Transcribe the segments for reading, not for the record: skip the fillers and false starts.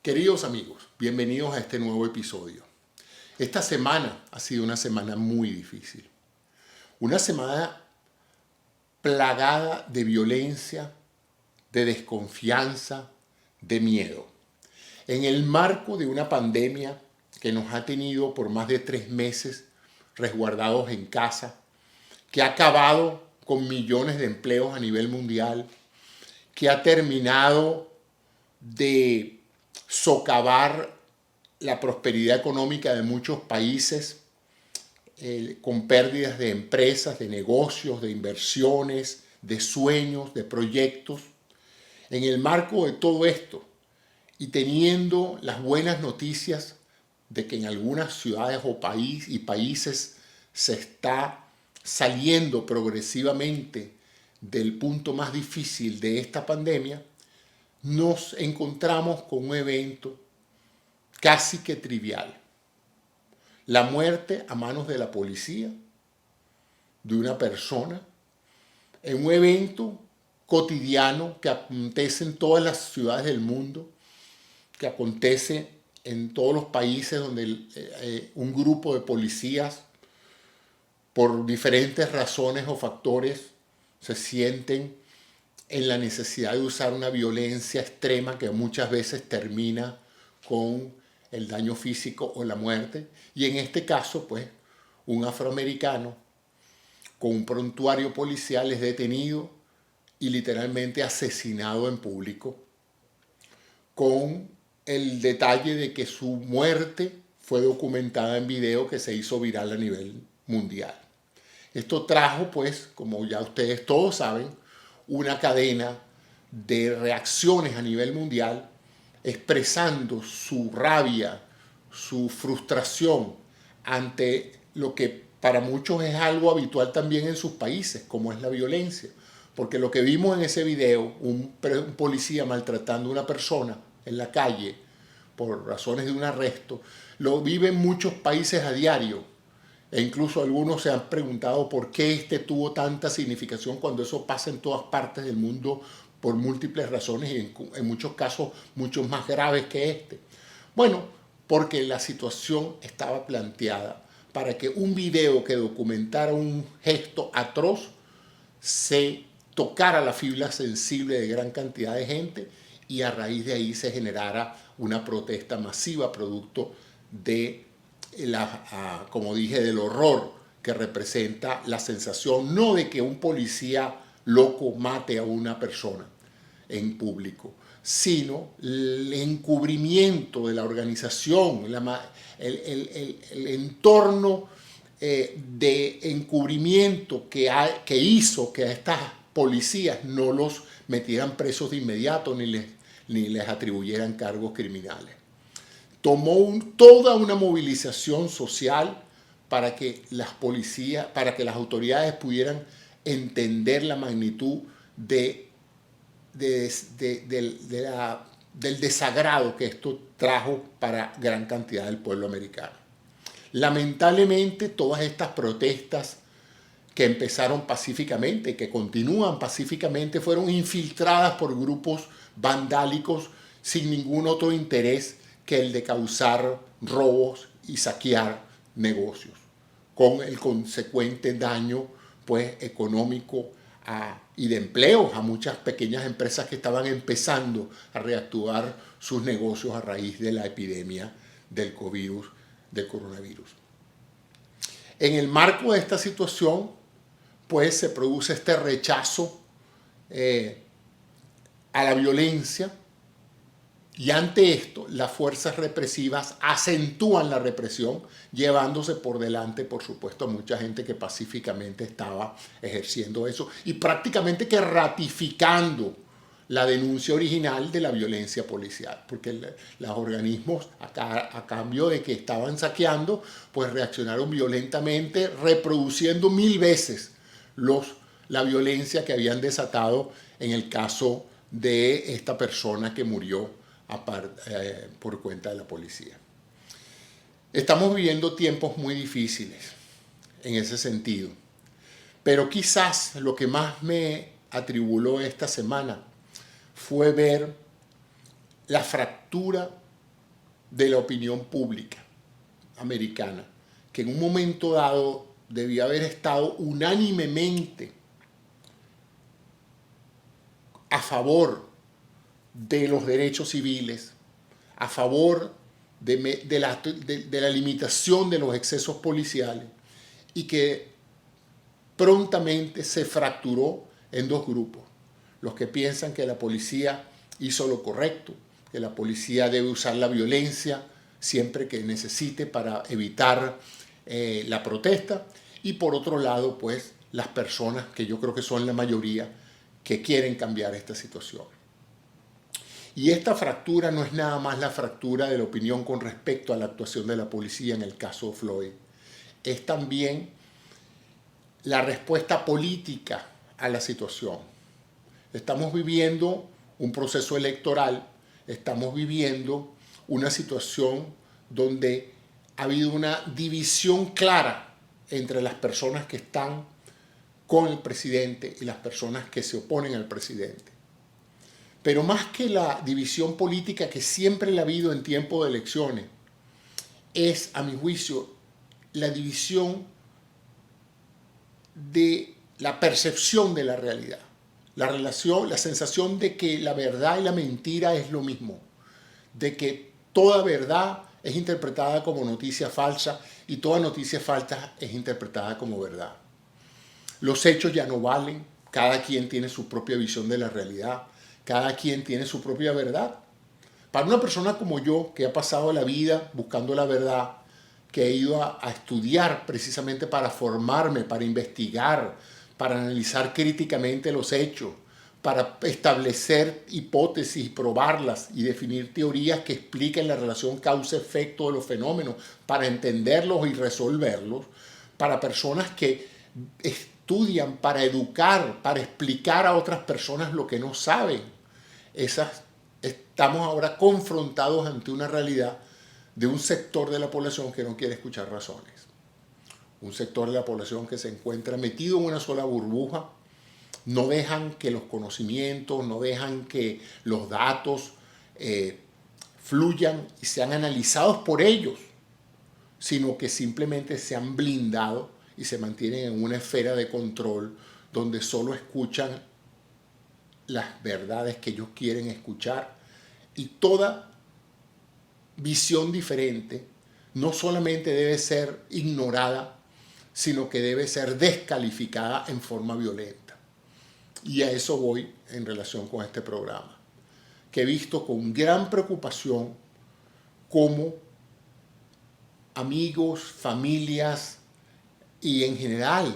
Queridos amigos, bienvenidos a este nuevo episodio. Esta semana ha sido una semana muy difícil. Una semana plagada de violencia, de desconfianza, de miedo. En el marco de una pandemia que nos ha tenido por más de 3 meses resguardados en casa, que ha acabado con millones de empleos a nivel mundial, que ha terminado de socavar la prosperidad económica de muchos países, con pérdidas de empresas, de negocios, de inversiones, de sueños, de proyectos. En el marco de todo esto y teniendo las buenas noticias de que en algunas ciudades o países se está saliendo progresivamente del punto más difícil de esta pandemia, nos encontramos con un evento casi que trivial. La muerte a manos de la policía de una persona en un evento cotidiano que acontece en todas las ciudades del mundo, que acontece en todos los países donde un grupo de policías, por diferentes razones o factores, se sienten en la necesidad de usar una violencia extrema que muchas veces termina con el daño físico o la muerte. Y en este caso, pues, un afroamericano con un prontuario policial es detenido y literalmente asesinado en público, con el detalle de que su muerte fue documentada en video que se hizo viral a nivel mundial. Esto trajo, pues, como ya ustedes todos saben, una cadena de reacciones a nivel mundial expresando su rabia, su frustración ante lo que para muchos es algo habitual también en sus países, como es la violencia. Porque lo que vimos en ese video, un policía maltratando a una persona en la calle por razones de un arresto, lo viven muchos países a diario. E incluso algunos se han preguntado por qué este tuvo tanta significación cuando eso pasa en todas partes del mundo por múltiples razones y en muchos casos mucho más graves que este. Bueno, porque la situación estaba planteada para que un video que documentara un gesto atroz se tocara la fibra sensible de gran cantidad de gente y a raíz de ahí se generara una protesta masiva producto de como dije, del horror que representa la sensación no de que un policía loco mate a una persona en público, sino el encubrimiento de la organización, el entorno de encubrimiento que hizo que a estas policías no los metieran presos de inmediato ni les atribuyeran cargos criminales. Tomó toda una movilización social para que las policías, para que las autoridades pudieran entender la magnitud del desagrado que esto trajo para gran cantidad del pueblo americano. Lamentablemente, todas estas protestas que empezaron pacíficamente y que continúan pacíficamente fueron infiltradas por grupos vandálicos sin ningún otro interés que el de causar robos y saquear negocios, con el consecuente daño, pues, económico y de empleos a muchas pequeñas empresas que estaban empezando a reactivar sus negocios a raíz de la epidemia del coronavirus. En el marco de esta situación, pues, se produce este rechazo a la violencia. Y ante esto, las fuerzas represivas acentúan la represión, llevándose por delante, por supuesto, a mucha gente que pacíficamente estaba ejerciendo eso y prácticamente que ratificando la denuncia original de la violencia policial, porque los organismos, a cambio de que estaban saqueando, pues reaccionaron violentamente, reproduciendo 1000 veces la violencia que habían desatado en el caso de esta persona que murió por cuenta de la policía. Estamos viviendo tiempos muy difíciles en ese sentido, pero quizás lo que más me atribuló esta semana fue ver la fractura de la opinión pública americana, que en un momento dado debía haber estado unánimemente a favor de los derechos civiles, a favor de la limitación de los excesos policiales, y que prontamente se fracturó en dos grupos. Los que piensan que la policía hizo lo correcto, que la policía debe usar la violencia siempre que necesite para evitar la protesta, y por otro lado, pues, las personas, que yo creo que son la mayoría, que quieren cambiar esta situación. Y esta fractura no es nada más la fractura de la opinión con respecto a la actuación de la policía en el caso Floyd. Es también la respuesta política a la situación. Estamos viviendo un proceso electoral, estamos viviendo una situación donde ha habido una división clara entre las personas que están con el presidente y las personas que se oponen al presidente. Pero más que la división política que siempre la ha habido en tiempo de elecciones, es, a mi juicio, la división de la percepción de la realidad. La sensación de que la verdad y la mentira es lo mismo, de que toda verdad es interpretada como noticia falsa y toda noticia falsa es interpretada como verdad. Los hechos ya no valen, cada quien tiene su propia visión de la realidad, cada quien tiene su propia verdad. Para una persona como yo, que ha pasado la vida buscando la verdad, que he ido a estudiar precisamente para formarme, para investigar, para analizar críticamente los hechos, para establecer hipótesis, probarlas y definir teorías que expliquen la relación causa-efecto de los fenómenos, para entenderlos y resolverlos, para personas que estudian para educar, para explicar a otras personas lo que no saben. Estamos ahora confrontados ante una realidad de un sector de la población que no quiere escuchar razones. Un sector de la población que se encuentra metido en una sola burbuja, no dejan que los conocimientos, no dejan que los datos fluyan y sean analizados por ellos, sino que simplemente se han blindado y se mantienen en una esfera de control donde solo escuchan las verdades que ellos quieren escuchar, y toda visión diferente no solamente debe ser ignorada, sino que debe ser descalificada en forma violenta. Y a eso voy en relación con este programa, que he visto con gran preocupación cómo amigos, familias y en general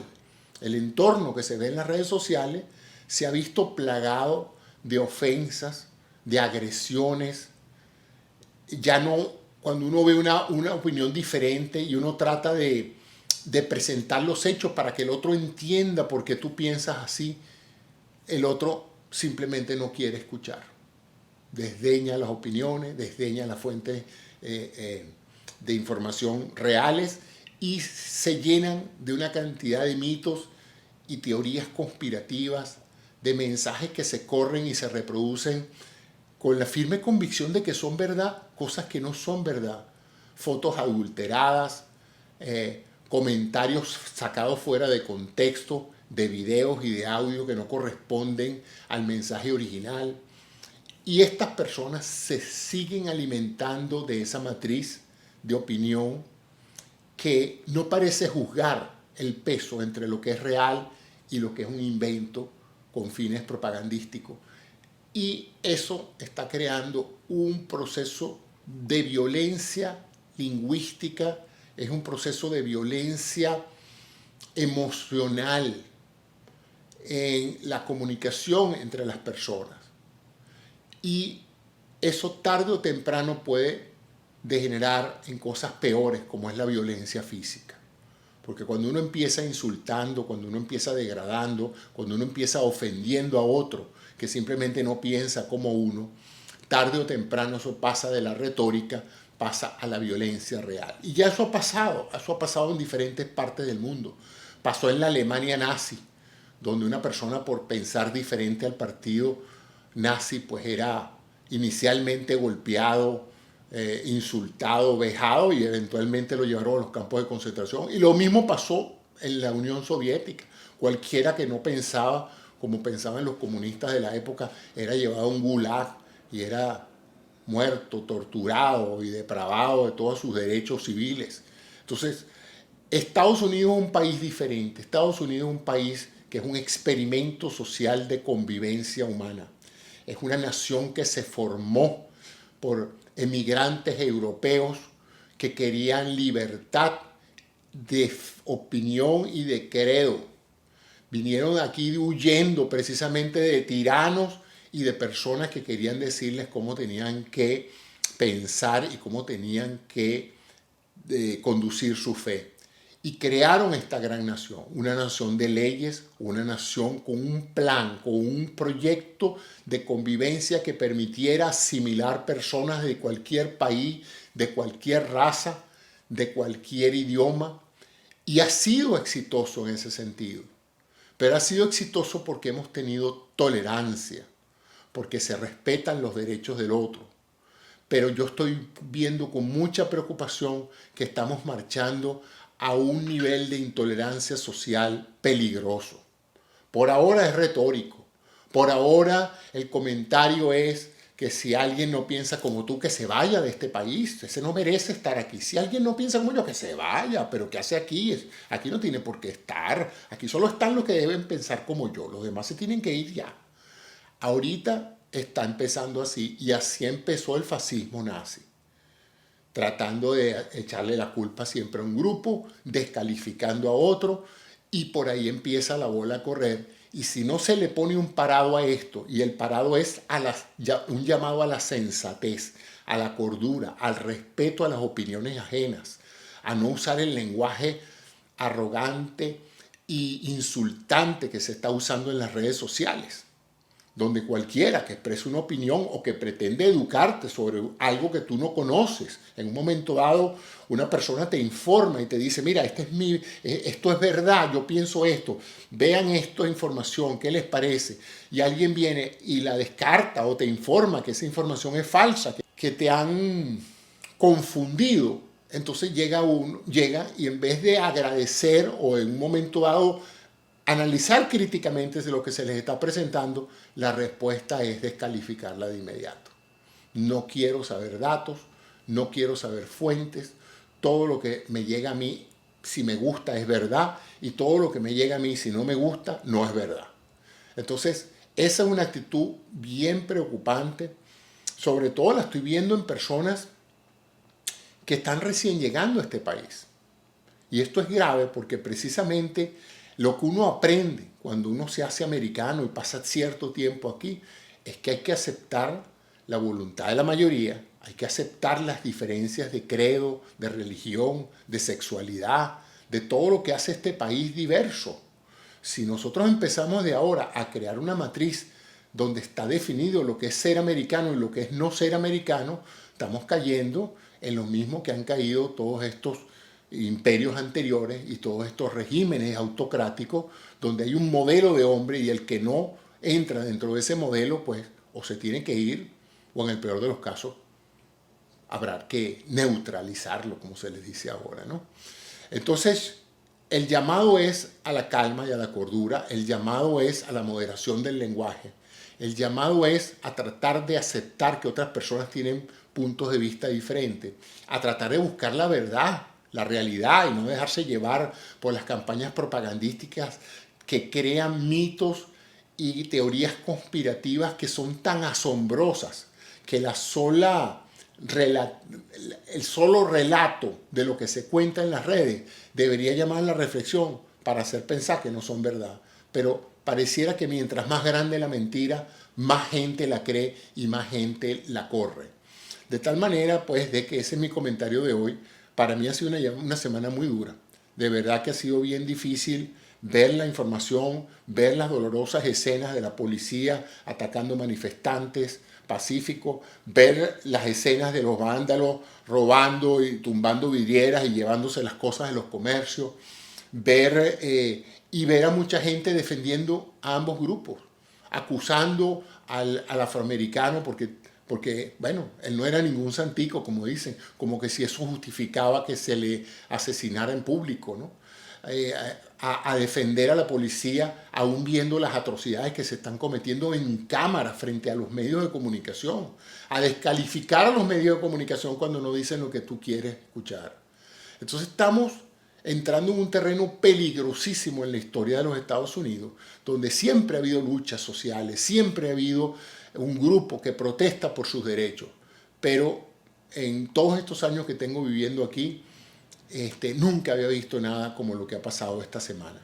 el entorno que se ve en las redes sociales se ha visto plagado de ofensas, de agresiones. Ya no, cuando uno ve una opinión diferente y uno trata de presentar los hechos para que el otro entienda por qué tú piensas así, el otro simplemente no quiere escuchar. Desdeña las opiniones, desdeña las fuentes de información reales y se llenan de una cantidad de mitos y teorías conspirativas, de mensajes que se corren y se reproducen con la firme convicción de que son verdad, cosas que no son verdad. Fotos adulteradas, comentarios sacados fuera de contexto, de videos y de audio que no corresponden al mensaje original. Y estas personas se siguen alimentando de esa matriz de opinión que no parece juzgar el peso entre lo que es real y lo que es un invento con fines propagandísticos. Y eso está creando un proceso de violencia lingüística, es un proceso de violencia emocional en la comunicación entre las personas. Y eso tarde o temprano puede degenerar en cosas peores, como es la violencia física. Porque cuando uno empieza insultando, cuando uno empieza degradando, cuando uno empieza ofendiendo a otro que simplemente no piensa como uno, tarde o temprano eso pasa de la retórica, pasa a la violencia real. Y ya eso ha pasado en diferentes partes del mundo. Pasó en la Alemania nazi, donde una persona por pensar diferente al partido nazi pues era inicialmente golpeado, insultado, vejado y eventualmente lo llevaron a los campos de concentración. Y lo mismo pasó en la Unión Soviética. Cualquiera que no pensaba como pensaban los comunistas de la época era llevado a un gulag y era muerto, torturado y depravado de todos sus derechos civiles. Entonces, Estados Unidos es un país diferente. Estados Unidos es un país que es un experimento social de convivencia humana. Es una nación que se formó por emigrantes europeos que querían libertad de opinión y de credo. Vinieron aquí huyendo precisamente de tiranos y de personas que querían decirles cómo tenían que pensar y cómo tenían que conducir su fe. Y crearon esta gran nación, una nación de leyes, una nación con un plan, con un proyecto de convivencia que permitiera asimilar personas de cualquier país, de cualquier raza, de cualquier idioma. Y ha sido exitoso en ese sentido. Pero ha sido exitoso porque hemos tenido tolerancia, porque se respetan los derechos del otro. Pero yo estoy viendo con mucha preocupación que estamos marchando a un nivel de intolerancia social peligroso. Por ahora es retórico. Por ahora el comentario es que si alguien no piensa como tú, que se vaya de este país. Ese no merece estar aquí. Si alguien no piensa como yo, que se vaya. Pero ¿qué hace aquí? Aquí no tiene por qué estar. Aquí solo están los que deben pensar como yo. Los demás se tienen que ir ya. Ahorita está empezando así y así empezó el fascismo nazi, tratando de echarle la culpa siempre a un grupo, descalificando a otro y por ahí empieza la bola a correr. Y si no se le pone un parado a esto, y el parado es un llamado a la sensatez, a la cordura, al respeto a las opiniones ajenas, a no usar el lenguaje arrogante e insultante que se está usando en las redes sociales, donde cualquiera que exprese una opinión o que pretende educarte sobre algo que tú no conoces, en un momento dado una persona te informa y te dice, mira, esto es verdad, yo pienso esto, vean esta información, ¿qué les parece? Y alguien viene y la descarta o te informa que esa información es falsa, que te han confundido. Entonces llega y en vez de agradecer o en un momento dado analizar críticamente de lo que se les está presentando, la respuesta es descalificarla de inmediato. No quiero saber datos, no quiero saber fuentes, todo lo que me llega a mí, si me gusta, es verdad, y todo lo que me llega a mí, si no me gusta, no es verdad. Entonces, esa es una actitud bien preocupante, sobre todo la estoy viendo en personas que están recién llegando a este país. Y esto es grave porque precisamente lo que uno aprende cuando uno se hace americano y pasa cierto tiempo aquí es que hay que aceptar la voluntad de la mayoría, hay que aceptar las diferencias de credo, de religión, de sexualidad, de todo lo que hace este país diverso. Si nosotros empezamos de ahora a crear una matriz donde está definido lo que es ser americano y lo que es no ser americano, estamos cayendo en lo mismo que han caído todos estos imperios anteriores y todos estos regímenes autocráticos donde hay un modelo de hombre y el que no entra dentro de ese modelo, pues o se tiene que ir o en el peor de los casos habrá que neutralizarlo, como se les dice ahora, ¿no? Entonces, el llamado es a la calma y a la cordura, el llamado es a la moderación del lenguaje, el llamado es a tratar de aceptar que otras personas tienen puntos de vista diferentes, a tratar de buscar la verdad, la realidad y no dejarse llevar por las campañas propagandísticas que crean mitos y teorías conspirativas que son tan asombrosas que el solo relato de lo que se cuenta en las redes debería llamar a la reflexión para hacer pensar que no son verdad. Pero pareciera que mientras más grande la mentira, más gente la cree y más gente la corre. De tal manera, pues, de que ese es mi comentario de hoy. Para mí ha sido una semana muy dura. De verdad que ha sido bien difícil ver la información, ver las dolorosas escenas de la policía atacando manifestantes pacíficos, ver las escenas de los vándalos robando y tumbando vidrieras y llevándose las cosas de los comercios, ver a mucha gente defendiendo a ambos grupos, acusando al afroamericano porque porque, bueno, él no era ningún santico, como dicen, como que si eso justificaba que se le asesinara en público, ¿no? A defender a la policía, aún viendo las atrocidades que se están cometiendo en cámara frente a los medios de comunicación, a descalificar a los medios de comunicación cuando no dicen lo que tú quieres escuchar. Entonces estamos entrando en un terreno peligrosísimo en la historia de los Estados Unidos, donde siempre ha habido luchas sociales, siempre ha habido un grupo que protesta por sus derechos, pero en todos estos años que tengo viviendo aquí, nunca había visto nada como lo que ha pasado esta semana.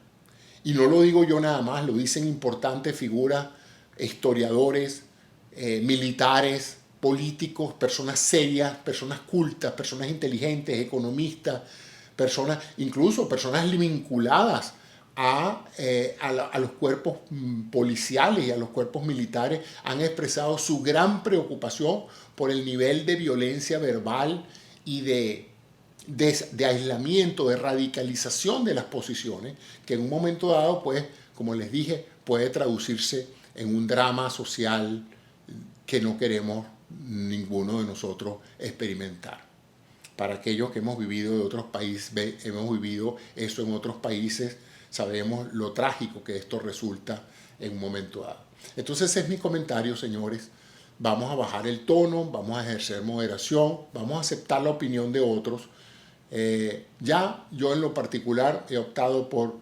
Y no lo digo yo nada más, lo dicen importantes figuras, historiadores, militares, políticos, personas serias, personas cultas, personas inteligentes, economistas, personas, incluso personas vinculadas a los cuerpos policiales y a los cuerpos militares, han expresado su gran preocupación por el nivel de violencia verbal y de aislamiento, de radicalización de las posiciones, que en un momento dado, pues, como les dije, puede traducirse en un drama social que no queremos ninguno de nosotros experimentar. Para aquellos que hemos vivido de otros países, hemos vivido eso en otros países, sabemos lo trágico que esto resulta en un momento dado. Entonces ese es mi comentario, señores. Vamos a bajar el tono, vamos a ejercer moderación, vamos a aceptar la opinión de otros. Ya yo en lo particular he optado por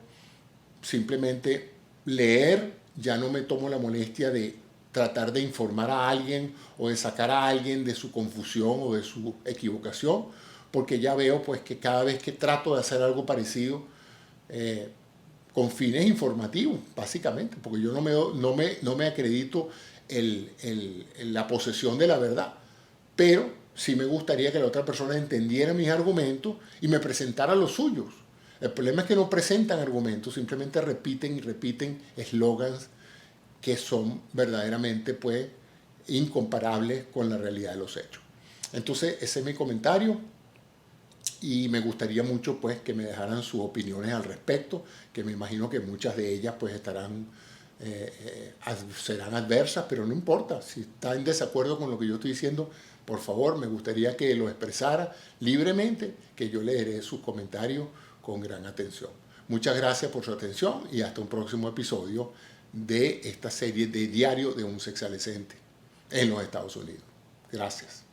simplemente leer, ya no me tomo la molestia de tratar de informar a alguien o de sacar a alguien de su confusión o de su equivocación, porque ya veo pues que cada vez que trato de hacer algo parecido, con fines informativos, básicamente, porque yo no me acredito la posesión de la verdad, pero sí me gustaría que la otra persona entendiera mis argumentos y me presentara los suyos. El problema es que no presentan argumentos, simplemente repiten y repiten eslogans que son verdaderamente pues incomparables con la realidad de los hechos. Entonces ese es mi comentario y me gustaría mucho pues que me dejaran sus opiniones al respecto, que me imagino que muchas de ellas pues serán adversas, pero no importa, si está en desacuerdo con lo que yo estoy diciendo, por favor, me gustaría que lo expresara libremente, que yo leeré sus comentarios con gran atención. Muchas gracias por su atención y hasta un próximo episodio de esta serie de Diario de un Sexadolescente en los Estados Unidos. Gracias.